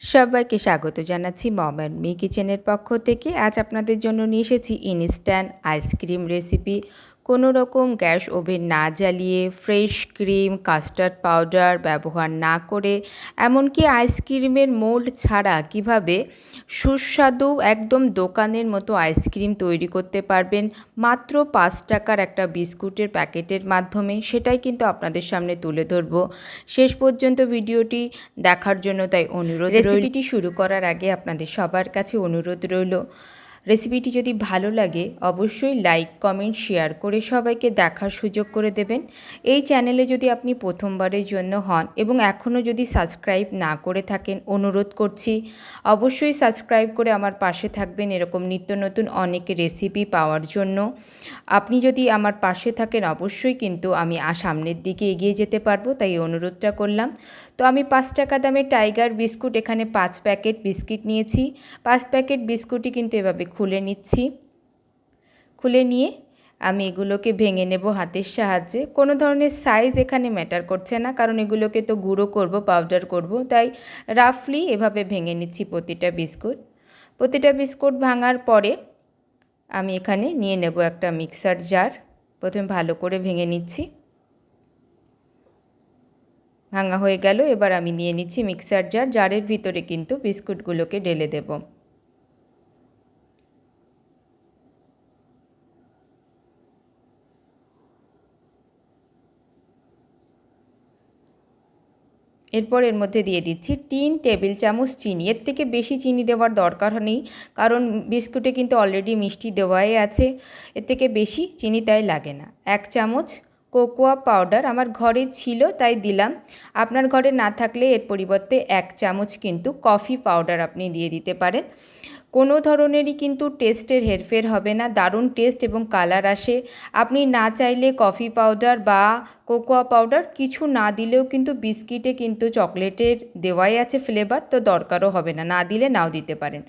সবাইকে স্বাগত জানাচ্ছি মম অ্যান্ড মি কিচেনের পক্ষ থেকে। আজ আপনাদের জন্য নিয়ে এসেছি ইনস্ট্যান্ট আইসক্রিম রেসিপি। কোনো রকম গ্যাস ওভেন না জ্বালিয়ে, ফ্রেশ ক্রিম, কাস্টার্ড পাউডার ব্যবহার না করে, এমনকি আইসক্রিমের মোল্ড ছাড়া কিভাবে সুস্বাদু একদম দোকানের মতো আইসক্রিম তৈরি করতে পারবেন মাত্র 5 টাকার একটা বিস্কুটের প্যাকেটের মাধ্যমে, সেটাই কিন্তু আপনাদের সামনে তুলে ধরব। শেষ পর্যন্ত ভিডিওটি দেখার জন্য তাই অনুরোধ। রেসিপিটি শুরু করার আগে আপনাদের সবার কাছে অনুরোধ রইল, রেসিপিটি যদি ভালো লাগে অবশ্যই লাইক, কমেন্ট, শেয়ার করে সবাইকে দেখার সুযোগ করে দেবেন। এই চ্যানেলে যদি আপনি প্রথমবারের জন্য হন এবং এখনও যদি সাবস্ক্রাইব না করে থাকেন, অনুরোধ করছি অবশ্যই সাবস্ক্রাইব করে আমার পাশে থাকবেন এরকম নিত্য নতুন অনেক রেসিপি পাওয়ার জন্য। আপনি যদি আমার পাশে থাকেন অবশ্যই কিন্তু আমি সামনের দিকে এগিয়ে যেতে পারবো, তাই অনুরোধটা করলাম। তো আমি 5 টাকা দামের টাইগার বিস্কুট এখানে 5 প্যাকেট বিস্কিট নিয়েছি। 5 প্যাকেট বিস্কুটই কিন্তু এভাবে খুলে নিচ্ছি। খুলে নিয়ে আমি এগুলোকে ভেঙে নেব হাতের সাহায্যে। কোনো ধরনের সাইজ এখানে ম্যাটার করছে না, কারণ এগুলোকে তো গুঁড়ো করব, পাউডার করব, তাই রাফলি এভাবে ভেঙে নিচ্ছি প্রতিটা বিস্কুট। প্রতিটা বিস্কুট ভাঙার পরে আমি এখানে নিয়ে নেব একটা মিক্সার জার। প্রথমে ভালো করে ভেঙে নিচ্ছি। ভাঙা হয়ে গেল, এবার আমি নিয়ে নিচ্ছি মিক্সার জার। জারের ভিতরে কিন্তু বিস্কুটগুলোকে ঢেলে দেব। এরপর এর মধ্যে দিয়ে দিচ্ছি 3 টেবিল চামচ চিনি। এর থেকে বেশি চিনি দেওয়ার দরকার নেই, কারণ বিস্কুটে কিন্তু অলরেডি মিষ্টি দেওয়াই আছে। এর থেকে বেশি চিনি তাই লাগে না। 1 চামচ কোকোয়া পাউডার আমার ঘরে ছিল তাই দিলাম। আপনার ঘরে না থাকলে এর পরিবর্তে 1 চামচ কিন্তু কফি পাউডার আপনি দিয়ে দিতে পারেন। কোনো ধরনেরই কিন্তু টেস্টের হেরফের হবে না, দারুণ টেস্ট এবং কালার আসে। আপনি না চাইলে কফি পাউডার বা কোকোয়া পাউডার কিছু না দিলেও কিন্তু বিস্কিটে কিন্তু চকলেটের দেওয়াই আছে ফ্লেভার, তো দরকারও হবে না, না দিলে নাও দিতে পারেন।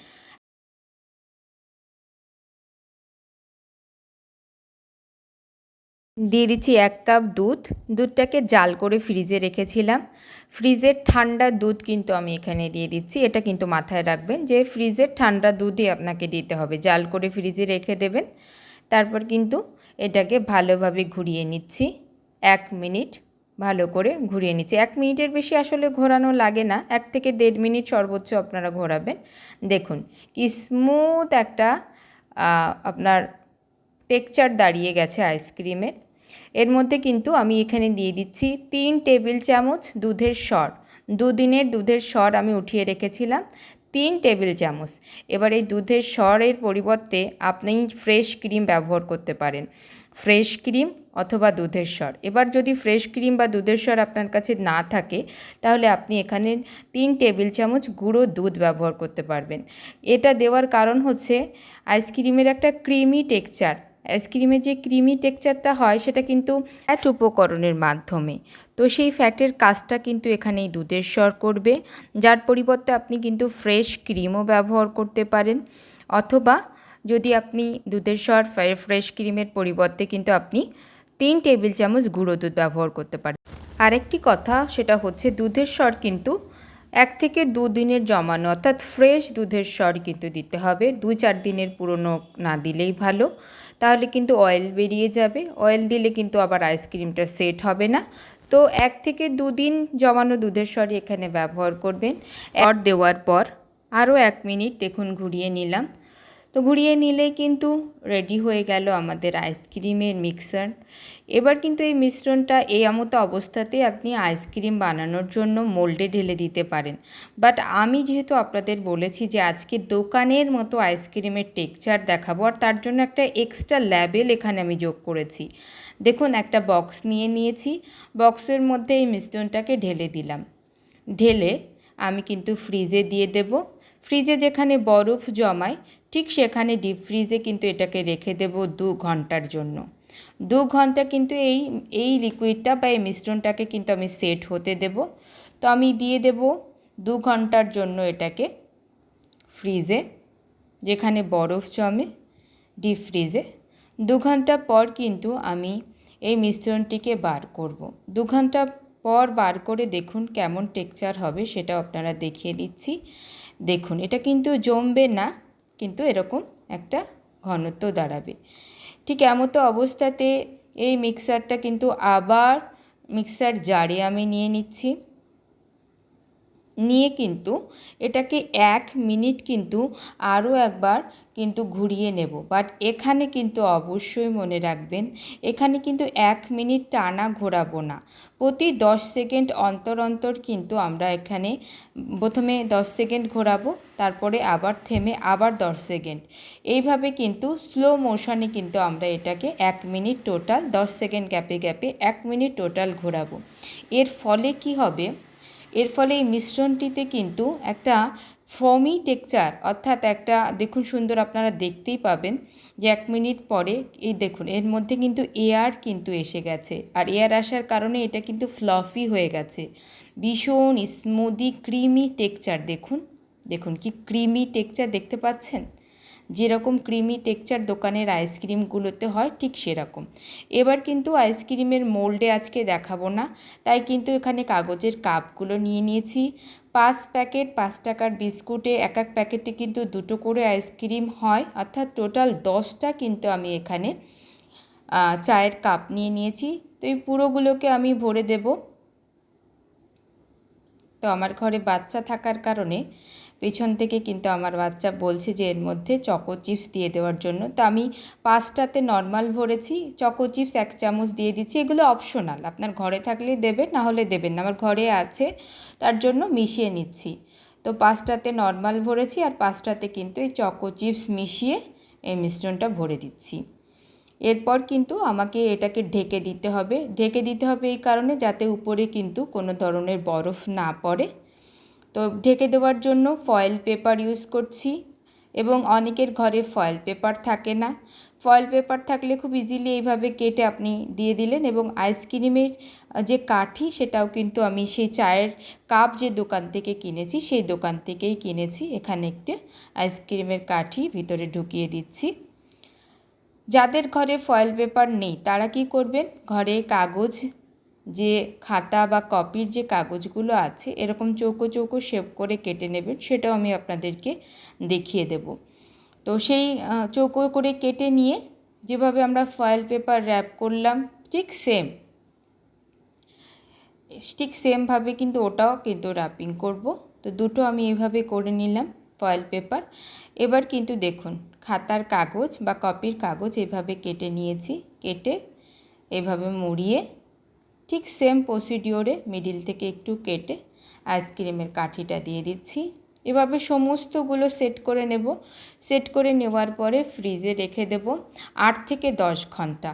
দিয়ে দিচ্ছি 1 কাপ দুধ। দুধটাকে জাল করে ফ্রিজে রেখেছিলাম। ফ্রিজের ঠান্ডা দুধ কিন্তু আমি এখানে দিয়ে দিচ্ছি। এটা কিন্তু মাথায় রাখবেন যে ফ্রিজের ঠান্ডা দুধই আপনাকে দিতে হবে, জাল করে ফ্রিজে রেখে দেবেন। তারপর কিন্তু এটাকে ভালোভাবে ঘুরিয়ে নিচ্ছি। 1 মিনিট ভালো করে ঘুরিয়ে নিচ্ছি। 1 মিনিটের বেশি আসলে ঘোরানো লাগে না, 1 থেকে 1.5 মিনিট সর্বোচ্চ আপনারা ঘোরাবেন। দেখুন কি স্মুথ একটা আপনার টেক্সচার দাঁড়িয়ে গেছে আইসক্রিমের। এর মধ্যে কিন্তু আমি এখানে দিয়ে দিচ্ছি 3 টেবিল চামচ দুধের সর। দুদিনের দুধের সর আমি উঠিয়ে রেখেছিলাম, 3 টেবিল চামচ। এবার এই দুধের সরের পরিবর্তে আপনি ফ্রেশ ক্রিম ব্যবহার করতে পারেন, ফ্রেশ ক্রিম অথবা দুধের সর। এবার যদি ফ্রেশ ক্রিম বা দুধের সর আপনার কাছে না থাকে, তাহলে আপনি এখানে 3 টেবিল চামচ গুঁড়ো দুধ ব্যবহার করতে পারবেন। এটা দেওয়ার কারণ হচ্ছে আইসক্রিমের একটা ক্রিমি টেক্সচার। আইসক্রিমের যে ক্রিমি টেক্সচারটা হয় সেটা কিন্তু ফ্যাট উপকরণের মাধ্যমে, তো সেই ফ্যাটের কাজটা কিন্তু এখানে এই দুধের সর করবে। যার পরিবর্তে আপনি কিন্তু ফ্রেশ ক্রিমও ব্যবহার করতে পারেন, অথবা যদি আপনি দুধের সর ফ্রেশ ক্রিমের পরিবর্তে কিন্তু আপনি 3 টেবিল চামচ গুঁড়ো দুধ ব্যবহার করতে পারেন। আরেকটি কথা সেটা হচ্ছে দুধের সর কিন্তু 1 থেকে 2 দিনের জমানো, অর্থাৎ ফ্রেশ দুধের সর কিন্তু দিতে হবে। 2-4 দিনের পুরনো না দিলেই ভালো, তাহলে কিন্তু অয়েল বেরিয়ে যাবে। অয়েল দিলে কিন্তু আবার আইসক্রিমটা সেট হবে না। তো 1 থেকে 2 দিন জমানো দুধের সরই এখানে ব্যবহার করবেন। সর দেওয়ার পর আরও 1 মিনিট দেখুন ঘুরিয়ে নিলাম। তো ঘুরিয়ে নিলেই কিন্তু রেডি হয়ে গেল আমাদের আইসক্রিমের মিক্সার। এবার কিন্তু এই মিশ্রণটা এই মতো অবস্থাতেই আপনি আইসক্রিম বানানোর জন্য মোল্ডে ঢেলে দিতে পারেন। বাট আমি যেহেতু আপনাদের বলেছি যে আজকে দোকানের মতো আইসক্রিমের টেক্সচার দেখাবো, আর তার জন্য একটা এক্সট্রা লেবেল এখানে আমি যোগ করেছি। দেখুন একটা বক্স নিয়ে নিয়েছি, বক্সের মধ্যে এই মিশ্রণটাকে ঢেলে দিলাম। ঢেলে আমি কিন্তু ফ্রিজে দিয়ে দেব। ফ্রিজে যেখানে বরফ জমায় ঠিক সেখানে ডিপ ফ্রিজে কিন্তু এটাকে রেখে দেব 2 ঘন্টার জন্য। 2 ঘন্টা কিন্তু এই লিকুইডটা বা এই মিশ্রণটাকে কিন্তু আমি সেট হতে দেব। তো আমি দিয়ে দেব 2 ঘন্টার জন্য এটাকে ফ্রিজে, যেখানে বরফ জমে ডিপ ফ্রিজে। 2 ঘন্টা পর কিন্তু আমি এই মিশ্রণটিকে বার করব। 2 ঘন্টা পর বার করে দেখুন কেমন টেক্সচার হবে, সেটাও আপনারা দেখিয়ে দিচ্ছি। দেখুন এটা কিন্তু জমবে না, কিন্তু এরকম একটা ঘনত্ব দাঁড়াবে। ঠিক এমতো অবস্থাতে এই মিক্সারটা কিন্তু আবার মিক্সার জারে আমি নিয়ে নিচ্ছি। নিয়ে কিন্তু এটাকে 1 মিনিট কিন্তু আরও একবার কিন্তু ঘুরিয়ে নেব। বাট এখানে কিন্তু অবশ্যই মনে রাখবেন, এখানে কিন্তু 1 মিনিট টানা ঘোরাবো না, প্রতি 10 সেকেন্ড অন্তর অন্তর কিন্তু আমরা এখানে প্রথমে 10 সেকেন্ড ঘোরাবো, তারপরে আবার থেমে আবার 10 সেকেন্ড, এইভাবে কিন্তু স্লো মোশনে কিন্তু আমরা এটাকে 1 মিনিট টোটাল, 10 সেকেন্ড গ্যাপে গ্যাপে 1 মিনিট টোটাল ঘোরাবো। এর ফলে কি হবে, এর ফলে এই মিশ্রণটিতে কিন্তু একটা ফোমি টেক্সচার, অর্থাৎ একটা দেখুন সুন্দর আপনারা দেখতেই পাবেন যে 1 মিনিট পরে এই দেখুন এর মধ্যে কিন্তু এয়ার কিন্তু এসে গেছে, আর এয়ার আসার কারণে এটা কিন্তু ফ্লফি হয়ে গেছে, ভীষণ স্মুদি ক্রিমি টেক্সচার। দেখুন দেখুন কি ক্রিমি টেক্সচার দেখতে পাচ্ছেন, যেরকম ক্রিমি টেক্সচার দোকানের আইসক্রিমগুলোতে হয় ঠিক সেরকম। এবার কিন্তু আইসক্রিমের মোল্ডে আজকে দেখাবো না, তাই কিন্তু এখানে কাগজের কাপগুলো নিয়ে নিয়েছি। 5 প্যাকেট 5 টাকার বিস্কুটে এক এক প্যাকেটে কিন্তু 2টো করে আইসক্রিম হয়, অর্থাৎ টোটাল 10টা কিন্তু আমি এখানে চায়ের কাপ নিয়ে নিয়েছি। তো এই পুরোগুলোকে আমি ভরে দেব। তো আমার ঘরে বাচ্চা থাকার কারণে পেছন থেকে কিন্তু আমার বাচ্চা বলছে যে এর মধ্যে চকো চিপস দিয়ে দেওয়ার জন্য। তো আমি 5টাতে নর্মাল ভরেছি, চকো চিপস 1 চামচ দিয়ে দিচ্ছি। এগুলো অপশনাল, আপনার ঘরে থাকলে দেবেন, না হলে দেবেন না, আমার ঘরে আছে তার জন্য মিশিয়ে নিচ্ছি। তো 5টাতে নর্মাল ভরেছি, আর 5টাতে কিন্তু এই চকো চিপস মিশিয়ে এই মিশ্রণটা ভরে দিচ্ছি। এরপর কিন্তু আমাকে এটাকে ঢেকে দিতে হবে। ঢেকে দিতে হবে এই কারণে যাতে উপরে কিন্তু কোনো ধরনের বরফ না পড়ে। তো ঢেকে দেওয়ার জন্য ফয়েল পেপার ইউজ করছি, এবং অনেকের ঘরে ফয়েল পেপার থাকে না। ফয়েল পেপার থাকলে খুব ইজিলি এইভাবে কেটে আপনি দিয়ে দিলেন, এবং আইসক্রিমের যে কাঠি সেটাও কিন্তু আমি সেই চায়ের কাপ যে দোকান থেকে কিনেছি সেই দোকান থেকেই কিনেছি। এখানে একটি আইসক্রিমের কাঠি ভিতরে ঢুকিয়ে দিচ্ছি। যাদের ঘরে ফয়েল পেপার নেই তারা কি করবেন, ঘরে কাগজ যে খাতা বা কপির যে কাগজগুলো আছে এরকম চৌকো চৌকো শেপ করে কেটে নেবেন, সেটাও আমি আপনাদেরকে দেখিয়ে দেব। তো সেই চৌকো করে কেটে নিয়ে যেভাবে আমরা ফয়েল পেপার র্যাপ করলাম ঠিক সেমভাবে কিন্তু ওটাও কিন্তু র্যাপিং করব। তো দুটো আমি এইভাবে করে নিলাম ফয়েল পেপার। এবার কিন্তু দেখুন খাতার কাগজ বা কপির কাগজ এভাবে কেটে নিয়েছি, কেটে এভাবে মুড়িয়ে ঠিক সেম প্রসিডিওরে মিডিল থেকে একটু কেটে আইসক্রিমের কাঠিটা দিয়ে দিচ্ছি। এভাবে সমস্তগুলো সেট করে নেব। সেট করে নেওয়ার পরে ফ্রিজে রেখে দেব 8 থেকে 10 ঘন্টা।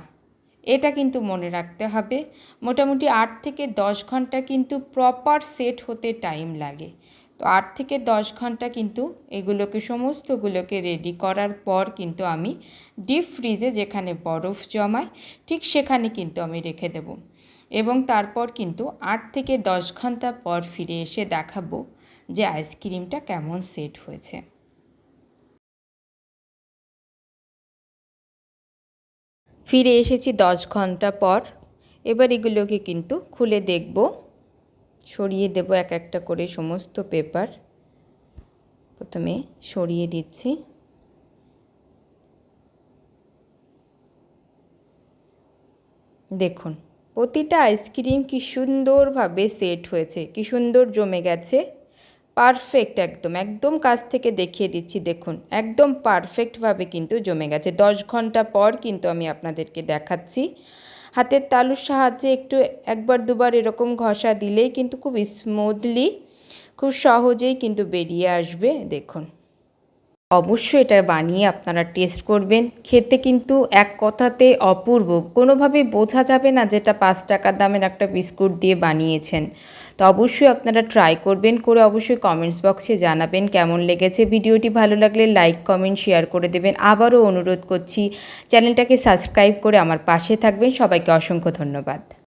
এটা কিন্তু মনে রাখতে হবে, মোটামুটি 8 থেকে 10 ঘন্টা কিন্তু প্রপার সেট হতে টাইম লাগে। তো 8 থেকে 10 ঘন্টা কিন্তু এগুলোকে সমস্তগুলোকে রেডি করার পর কিন্তু আমি ডিপ ফ্রিজে যেখানে বরফ জমায় ঠিক সেখানে কিন্তু আমি রেখে দেব, এবং তারপর কিন্তু 8 থেকে 10 ঘন্টা পর ফিরে এসে দেখাবো যে আইসক্রিমটা কেমন সেট হয়েছে। ফিরে এসেছি 10 ঘন্টা পর। এবার এগুলোকে কিন্তু খুলে দেখব, সরিয়ে দেব এক একটা করে সমস্ত পেপার। প্রথমে সরিয়ে দিচ্ছি। দেখুন প্রতিটা আইসক্রিম কি সুন্দরভাবে সেট হয়েছে, কি সুন্দর জমে গেছে, পারফেক্ট একদম কাছ থেকে দেখিয়ে দিচ্ছি। দেখুন একদম পারফেক্টভাবে কিন্তু জমে গেছে। 10 ঘন্টা পর কিন্তু আমি আপনাদেরকে দেখাচ্ছি। হাতের তালুর সাহায্যে একটু একবার দুবার এরকম ঘষা দিলেই কিন্তু খুব স্মুথলি, খুব সহজেই কিন্তু বেরিয়ে আসবে। দেখুন অবশ্যই এটা বানিয়ে আপনারা টেস্ট করবেন, খেতে কিন্তু এক কথাতে অপূর্ব, কোনোভাবেই বোঝা যাবে না যেটা 5 টাকা দামের একটা বিস্কুট দিয়ে বানিয়েছেন। তো অবশ্যই আপনারা ট্রাই করবেন, করে অবশ্যই কমেন্টস বক্সে জানাবেন কেমন লেগেছে। ভিডিওটি ভালো লাগলে লাইক কমেন্ট শেয়ার করে দেবেন। আবারও অনুরোধ করছি চ্যানেলটাকে সাবস্ক্রাইব করে আমার পাশে থাকবেন। সবাইকে অসংখ্য ধন্যবাদ।